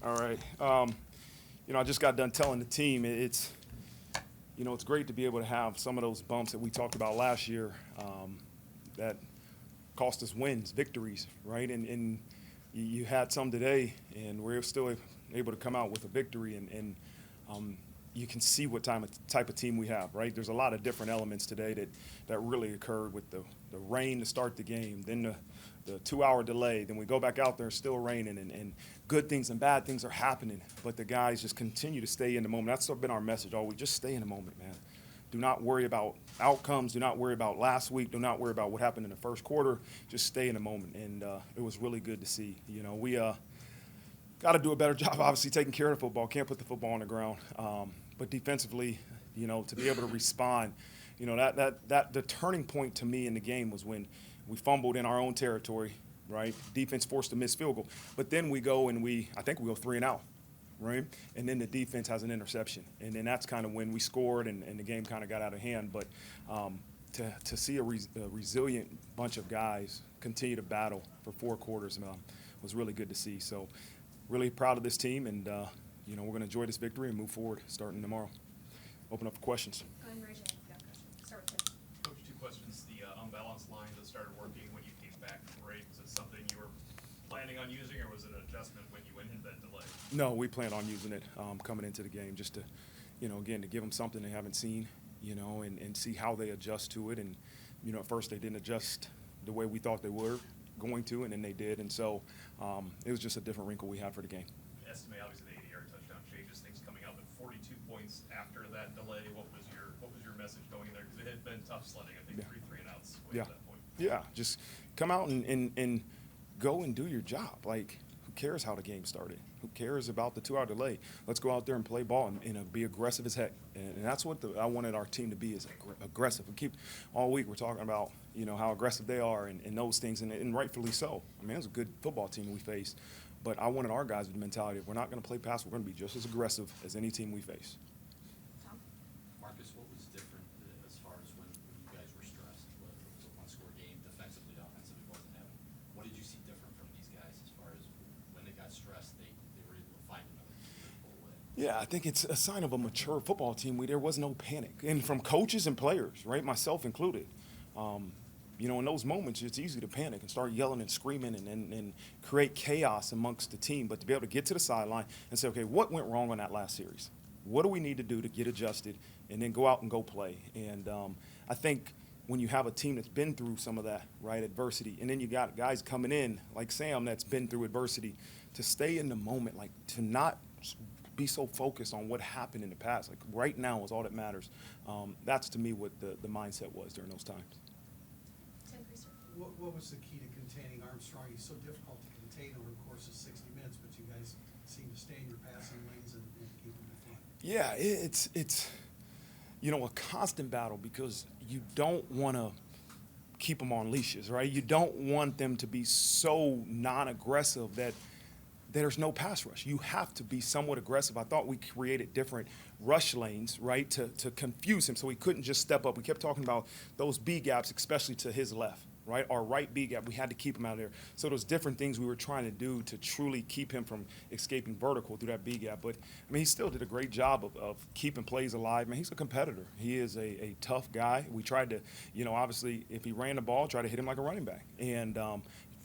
All right. I just got done telling the team it's great to be able to have some of those bumps that we talked about last year that cost us wins, victories, right? And you had some today, and we're still able to come out with a victory. And you can see what type of team we have, right? There's a lot of different elements today that really occurred with the rain to start the game, then the 2-hour delay, then we go back out there, it's still raining, and good things and bad things are happening, but the guys just continue to stay in the moment. That's been our message all week. Just stay in the moment, man. Do not worry about outcomes. Do not worry about last week. Do not worry about what happened in the first quarter. Just stay in the moment, and it was really good to see. We got to do a better job, obviously, taking care of the football. Can't put the football on the ground. But defensively, to be able to respond, that the turning point to me in the game was when we fumbled in our own territory, right? Defense forced a missed field goal. But then we go and I think we go 3-and-out, right? And then the defense has an interception. And then that's kind of when we scored and the game kind of got out of hand. But to see a resilient bunch of guys continue to battle for 4 quarters was really good to see. So really proud of this team, and we're going to enjoy this victory and move forward starting tomorrow. Open up for questions. Go ahead and raise your hand if you have questions. Start with Tim. Coach, 2 questions. The unbalanced line that started working when you came back from break, was it something you were planning on using, or was it an adjustment when you went into that delay? No, we plan on using it coming into the game just to, again, to give them something they haven't seen, and see how they adjust to it. And, at first they didn't adjust the way we thought they were going to, and then they did. And so it was just a different wrinkle we had for the game. Estimate, obviously, the 80-yard touchdown changes things coming up, but 42 points after that delay. What was your message going in there? Because it had been tough sledding. I think 3-and-outs way to that point. Yeah, just come out and go and do your job. Like, who cares how the game started? Who cares about the 2-hour delay? Let's go out there and play ball and be aggressive as heck. And that's what I wanted our team to be, is aggressive. We keep all week we're talking about how aggressive they are and those things, and rightfully so. I mean, it was a good football team we faced. But I wanted our guys with the mentality of we're not going to play pass, we're going to be just as aggressive as any team we face. Tom? Marcus, what was different as far as when you guys were stressed? Whether it was a one-score game, defensively, offensively, wasn't happening. What did you see different from these guys as far as when they got stressed, they were able to find another team to pull away? Yeah, I think it's a sign of a mature football team. There was no panic. And from coaches and players, right, myself included. In those moments, it's easy to panic and start yelling and screaming and create chaos amongst the team. But to be able to get to the sideline and say, okay, what went wrong on that last series? What do we need to do to get adjusted and then go out and go play? And I think when you have a team that's been through some of that, right, adversity, and then you got guys coming in like Sam that's been through adversity, to stay in the moment, like to not be so focused on what happened in the past. Like right now is all that matters. That's to me what the mindset was during those times. What was the key to containing Armstrong? He's so difficult to contain over the course of 60 minutes, but you guys seem to stay in your passing lanes and keep him in front. Yeah, it's a constant battle, because you don't want to keep them on leashes, right? You don't want them to be so non-aggressive that there's no pass rush. You have to be somewhat aggressive. I thought we created different rush lanes, right, to confuse him so he couldn't just step up. We kept talking about those B gaps, especially to his left, right? Our right B gap, we had to keep him out of there. So those different things we were trying to do to truly keep him from escaping vertical through that B gap. But, I mean, he still did a great job of keeping plays alive. Man, he's a competitor. He is a tough guy. We tried to, obviously, if he ran the ball, try to hit him like a running back. And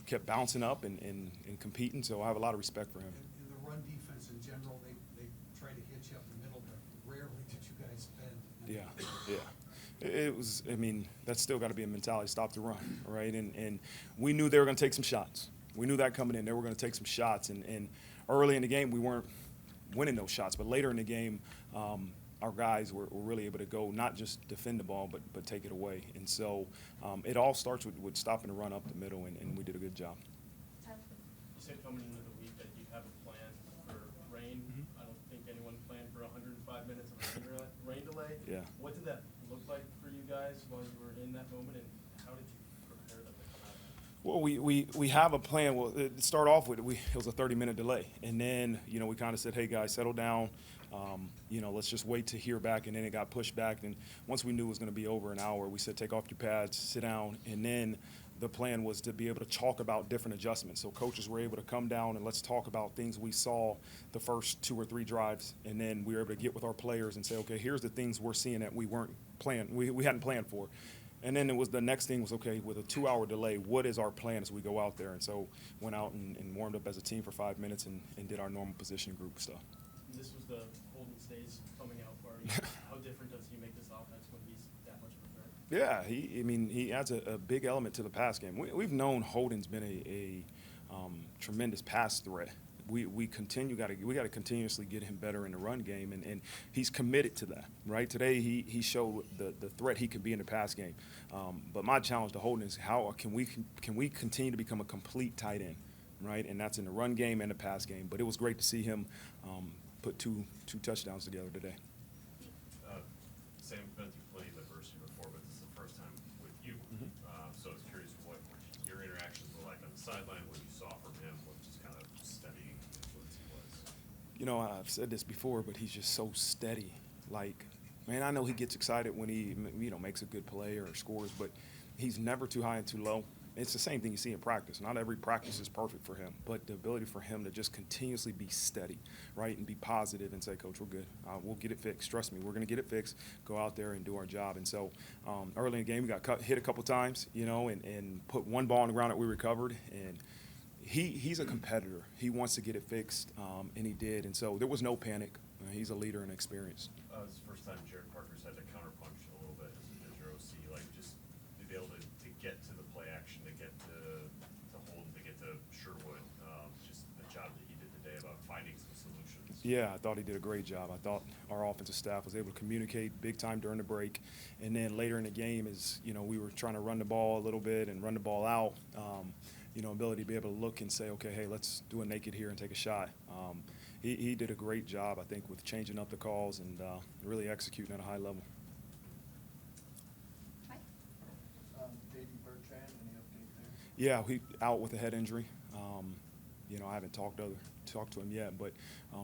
kept bouncing up and competing. So I have a lot of respect for him. In the run defense in general, they try to hit you up the middle, but rarely did you guys bend. Yeah. It was, that's still got to be a mentality, stop the run, right? And we knew they were going to take some shots. We knew that coming in. They were going to take some shots. And early in the game, we weren't winning those shots. But later in the game, our guys were really able to go, not just defend the ball, but take it away. And so it all starts with stopping the run up the middle, and we did a good job. Tyler? You said coming into the week that you have a plan for rain. Mm-hmm. I don't think anyone planned for 105 minutes of a rain delay. Yeah. What did that look like for you guys while you were in that moment, and how did you prepare them to come out? Well, we have a plan. Well, to start off with, it was a 30-minute delay. And then, we kind of said, hey, guys, settle down. Let's just wait to hear back. And then it got pushed back. And once we knew it was going to be over an hour, we said, take off your pads, sit down. And then the plan was to be able to talk about different adjustments. So coaches were able to come down and let's talk about things we saw the first 2 or 3 drives, and then we were able to get with our players and say, okay, here's the things we're seeing that we hadn't planned for. And then the next thing was, okay, with a 2-hour delay, what is our plan as we go out there? And so went out and warmed up as a team for 5 minutes and did our normal position group stuff. This was the Holden Stays coming out party. How different does he make this offense when he's that much of a threat? Yeah, he adds a big element to the pass game. We've known Holden's been a tremendous pass threat. We got to continuously get him better in the run game, and he's committed to that. Right today, he showed the threat he could be in the pass game. But my challenge to Holden is how can we continue to become a complete tight end, right? And that's in the run game and the pass game. But it was great to see him put two touchdowns together today. Sam, been through plenty of adversity before, but this is the first time with you. So I was curious what your interactions were like on the sideline, what you saw from him, what just kind of steadying influence he was. You know, I've said this before, but he's just so steady. Like, man, I know he gets excited when he, makes a good play or scores, but he's never too high and too low. It's the same thing you see in practice. Not every practice is perfect for him, but the ability for him to just continuously be steady, right, and be positive and say, Coach, we're good. We'll get it fixed. Trust me, we're going to get it fixed. Go out there and do our job. And so early in the game, we got hit a couple times, and put one ball on the ground that we recovered. And he's a competitor. He wants to get it fixed, and he did. And so there was no panic. He's a leader and experienced. It's the first time Jared Parker's had to counterpunch a little bit as your OC, like just to be able to get to the play action, to get to Holden, to get to Sherwood, just the job that he did today about finding some solutions. Yeah, I thought he did a great job. I thought our offensive staff was able to communicate big time during the break. And then later in the game we were trying to run the ball a little bit and run the ball out, ability to be able to look and say, okay, hey, let's do a naked here and take a shot. He did a great job, I think, with changing up the calls and really executing at a high level. Mike? J.D. Bertrand, any update there? Yeah, he out with a head injury. I haven't talked to him yet, but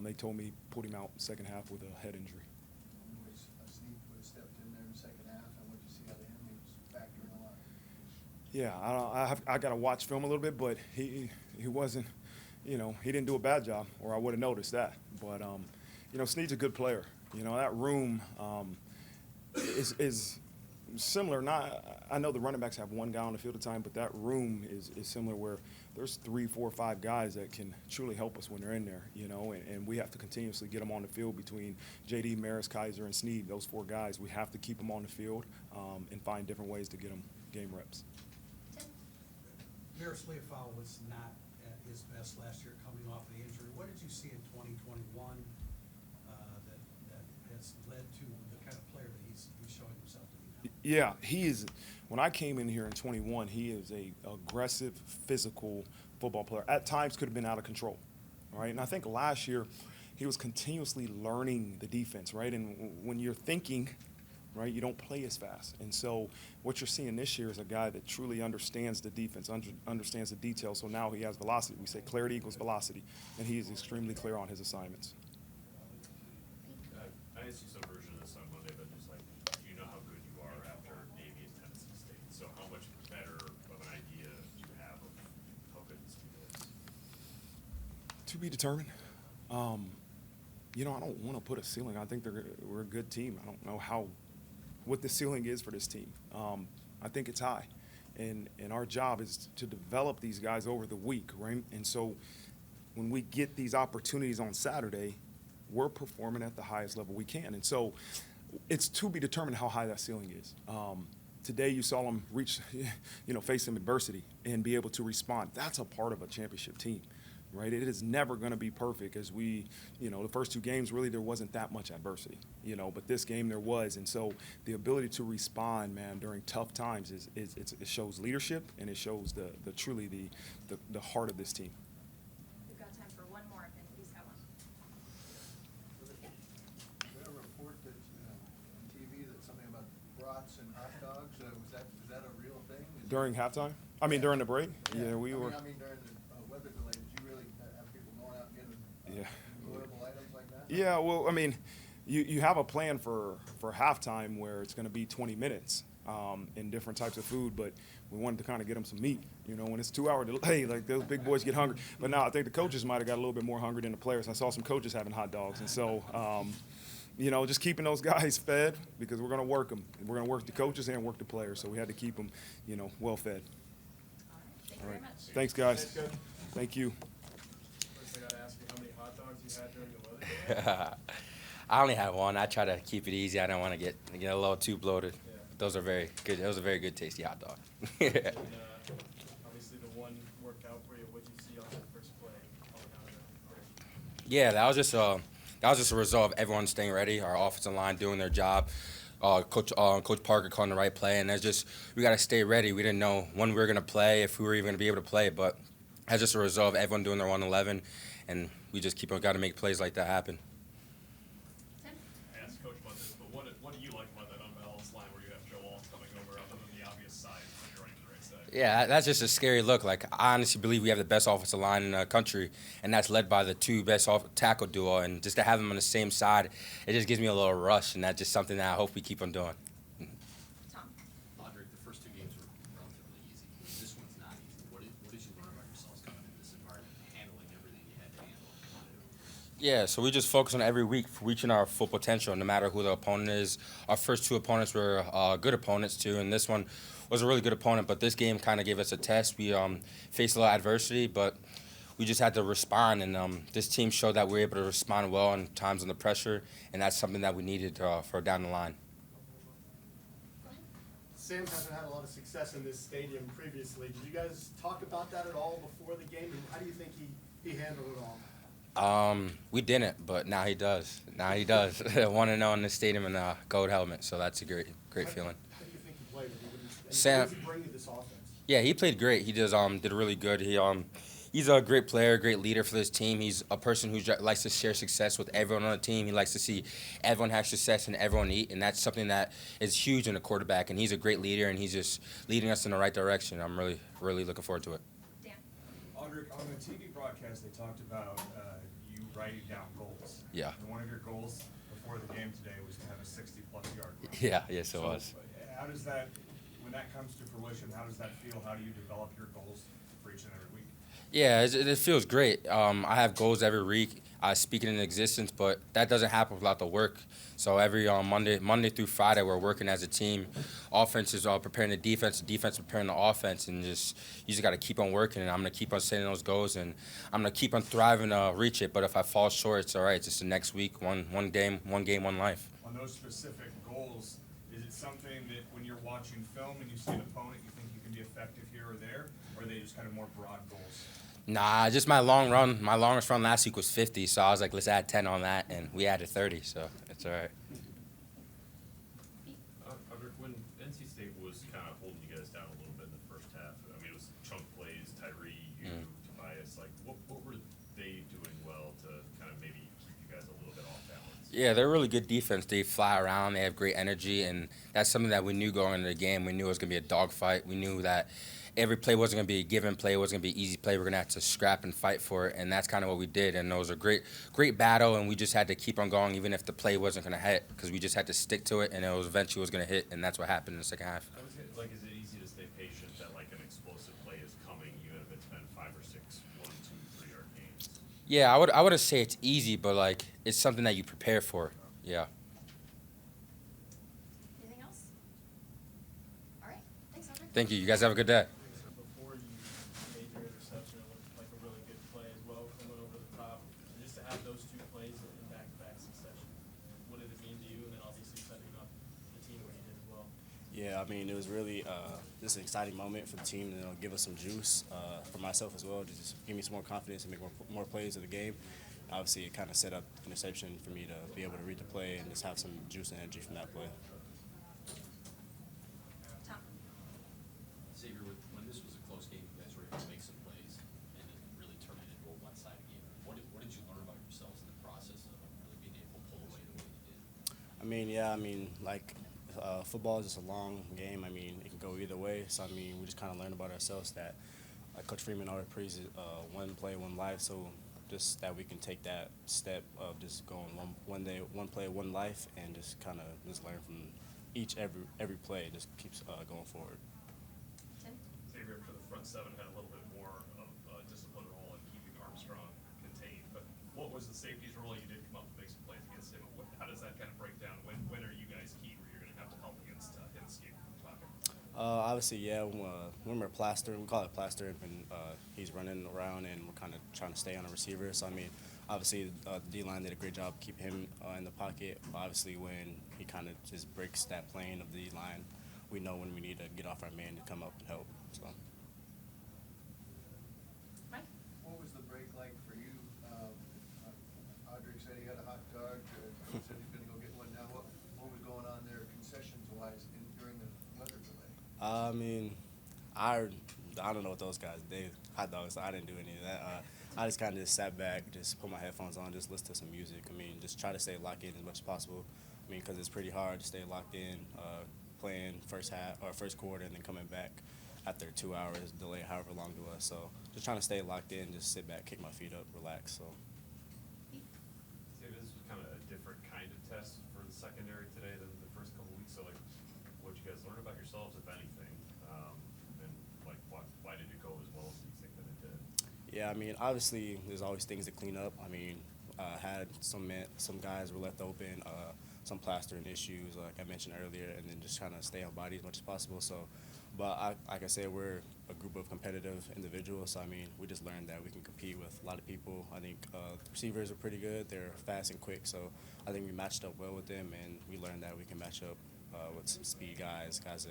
they told me put him out second half with a head injury. Snead would have stepped in there in the second half, and what you see out of him, he was factoring a lot. Yeah, I got to watch film a little bit, but he wasn't, he didn't do a bad job, or I would have noticed that. But Snead's a good player. That room is similar. I know the running backs have one guy on the field at a time, but that room is similar where there's 3, 4, 5 guys that can truly help us when they're in there, and we have to continuously get them on the field between J.D., Maris, Kaiser, and Snead. Those 4 guys, we have to keep them on the field and find different ways to get them game reps. Tim? Maris Leofau was not at his best last year coming off the injury. What did you see in 2021 that has led to the kind of player that he's showing himself to be now? Yeah, he is. When I came in here in 21, he is a aggressive, physical football player. At times could have been out of control, right? And I think last year he was continuously learning the defense, right? And when you're thinking, right, you don't play as fast. And so what you're seeing this year is a guy that truly understands the defense, understands the details. So now he has velocity. We say clarity equals velocity, and he is extremely clear on his assignments. I asked you some version of this on Monday, but just like, do you know how good you are after Navy and Tennessee State? So how much better of an idea do you have of how good this team is? To be determined. I don't want to put a ceiling. I think we're a good team. I don't know what the ceiling is for this team. I think it's high. And our job is to develop these guys over the week, right? And so when we get these opportunities on Saturday, we're performing at the highest level we can. And so it's to be determined how high that ceiling is. Today you saw them face some adversity and be able to respond. That's a part of a championship team, right? It is never going to be perfect as the first 2 games, really there wasn't that much adversity, but this game there was. And so the ability to respond, man, during tough times it shows leadership, and it shows truly the heart of this team. We've got time for one more if anybody's got one. Was there a report that, on TV that something about brats and hot dogs, was that a real thing? During halftime? During the break? Yeah, we were. I mean, during the weather delay, did you really have people going out and getting enjoyable items like that? Yeah, well, you have a plan for halftime where it's going to be 20 minutes. and different types of food, but we wanted to kind of get them some meat. You know, when it's 2-hour delay, like those big boys get hungry. But now I think the coaches might have got a little bit more hungry than the players. I saw some coaches having hot dogs, and so. You know, just keeping those guys fed because we're going to work them. We're going to work the coaches and work the players, so we had to keep them, you know, well fed. All right, thank you All very right. much. Thanks, guys. Thanks, Coach. Thank you. First, I gotta ask you how many hot dogs you had during the weather. I only had one. I try to keep it easy. I don't want to get a little too bloated. Yeah. Those are very good. It was a very good, tasty hot dog. And, obviously the one worked out for you. What'd you see on that first play coming out of the break? Yeah, that was just a result of everyone staying ready. Our offensive line doing their job. Coach Parker calling the right play, and that's just we got to stay ready. We didn't know when we were gonna play, if we were even gonna be able to play, but that's just a result of everyone doing their 111, and we just got to make plays like that happen. Tim? I asked Coach about this, but what do you like about that unbalanced line where you have Joe Alt coming over other than the obvious side when you're running the right side? Yeah, that's just a scary look. Like, I honestly believe we have the best offensive line in the country, and that's led by the two best tackle duo. And just to have them on the same side, it just gives me a little rush, and that's just something that I hope we keep on doing. Tom? Audrey, the first two games were relatively easy. This one's not easy. What did you learn about yourselves coming into this environment, handling everything you had to handle? Yeah, so we just focus on every week reaching our full potential, no matter who the opponent is. Our first two opponents were good opponents too, and this one was a really good opponent. But this game kind of gave us a test. We faced a lot of adversity, but we just had to respond. And this team showed that we were able to respond well in times under pressure, and that's something that we needed for down the line. Go ahead. Sam hasn't had a lot of success in this stadium previously. Did you guys talk about that at all before the game, and how do you think he handled it all? We didn't, but now he does. Now he does. 1-0 in the stadium in a gold helmet, so that's a great feeling. How do you think he played? And Sam- what does he bring to this offense? Yeah, he played great. He did really good. He's a great player, great leader for this team. He's a person who likes to share success with everyone on the team. He likes to see everyone have success and everyone eat, and that's something that is huge in a quarterback. And he's a great leader, and he's just leading us in the right direction. I'm really, really looking forward to it. Dan? Audric, on the TV broadcast, they talked about you writing down goals. Yeah. And one of your goals before the game today was to have a 60-plus yard run. Yeah, yes, it was. How does that, when that comes to fruition, how does that feel? How do you develop your goals for each and every week? Yeah, it feels great. I have goals every week. I speak it into existence, but that doesn't happen without the work. So every Monday through Friday, we're working as a team. Offense is preparing the defense preparing the offense, and you just got to keep on working. And I'm gonna keep on setting those goals, and I'm gonna keep on thriving to reach it. But if I fall short, it's all right. It's just the next week, one game, one life. On those specific goals, is it something that when you're watching film and you see an opponent, you think you can be effective here or there, or are they just kind of more broad goals? Nah, just my long run. My longest run last week was 50, so I was like, let's add 10 on that, and we added 30, so it's all right. Audric, when NC State was kind of holding you guys down a little bit in the first half, I mean, it was chunk plays, Tyree, you, Tobias, like, what were they doing well to kind of maybe keep you guys a little bit off balance? Yeah, they're really good defense. They fly around. They have great energy, and that's something that we knew going into the game. We knew it was going to be a dogfight. We knew that every play wasn't going to be a given play. It wasn't going to be an easy play. We're going to have to scrap and fight for it, and that's kind of what we did. And it was a great battle, and we just had to keep on going even if the play wasn't going to hit because we just had to stick to it, and it was eventually was going to hit, and that's what happened in the second half. Is it easy to stay patient that, like, an explosive play is coming, even if it's been 5 or 6, 1, 2, 3 yard gains? Yeah, I wouldn't say it's easy, but, like, it's something that you prepare for. Yeah. Anything else? All right, thanks, Audrey. Thank you. You guys have a good day. Before you made your interception, it looked like a really good play as well, coming over the top. And just to have those two plays in back-to-back succession, what did it mean to you? And then obviously setting up the team where you did as well. Yeah, I mean, it was really just an exciting moment for the team to give us some juice, for myself as well, to just give me some more confidence and make more plays of the game. Obviously, it kind of set up interception for me to be able to read the play and just have some juice and energy from that play. Tom? Xavier, when this was a close game, you guys were able to make some plays and it really turn it into a one-sided game. What did you learn about yourselves in the process of really being able to pull away the way you did? Football is just a long game. I mean, it can go either way. So, I mean, we just kind of learned about ourselves that, like Coach Freeman always preaches, one play, one life. So just that we can take that step of just going one play, one life, and just kind of just learn from every play just keeps going forward. Tim? Xavier, for the front seven, had a little bit more of a disciplined role in keeping Armstrong contained, but what was the safety's role? You did come up and make some plays against him. How does that kind of break down? When are you guys key where you're going to have to help against him escape from the pocket? Obviously, yeah, when we're plastering, we call it plastering, when he's running around and we're kind of trying to stay on a receiver. So, I mean, obviously, the D-line did a great job keeping him in the pocket. Obviously, when he kind of just breaks that plane of the D-line, we know when we need to get off our man to come up and help. So. Mike? What was the break like for you? Audrey said he had a hot dog, he said he's gonna go get one now. What was going on there concessions-wise during the weather delay? I mean, I don't know what those guys did. Hot dogs. I didn't do any of that. I just kind of just sat back, just put my headphones on, just listen to some music. I mean, just try to stay locked in as much as possible. I mean, because it's pretty hard to stay locked in, playing first half or first quarter, and then coming back after 2 hours delay, however long it was. So just trying to stay locked in, just sit back, kick my feet up, relax. So. This was kind of a different kind of test for the secondary today than the first couple weeks. So, like, what did you guys learn about yourselves, if anything? And like, why did it go as well as you think that it did? Yeah, I mean, obviously, there's always things to clean up. I mean, had some guys were left open, some plastering issues, like I mentioned earlier, and then just trying to stay on body as much as possible. So, but like I said, we're a group of competitive individuals. So, I mean, we just learned that we can compete with a lot of people. I think the receivers are pretty good. They're fast and quick. So, I think we matched up well with them, and we learned that we can match up with some speed guys that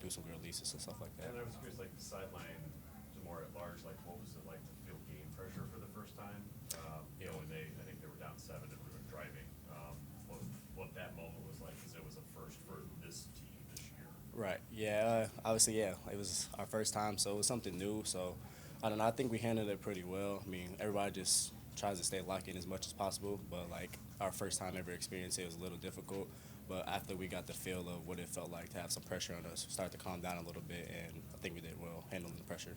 do some releases and stuff like that. And I was curious, like, the sideline, more at large, like, what was it like to feel game pressure for the first time? You know, when I think they were down 7 and we were driving. What that moment was like, because it was a first for this team this year. Right. Yeah. Obviously, yeah. It was our first time, so it was something new. So, I don't know. I think we handled it pretty well. I mean, everybody just tries to stay locked in as much as possible. But like our first time ever experienced it was a little difficult. But after we got the feel of what it felt like to have some pressure on us, we started to calm down a little bit, and I think we did well handling the pressure.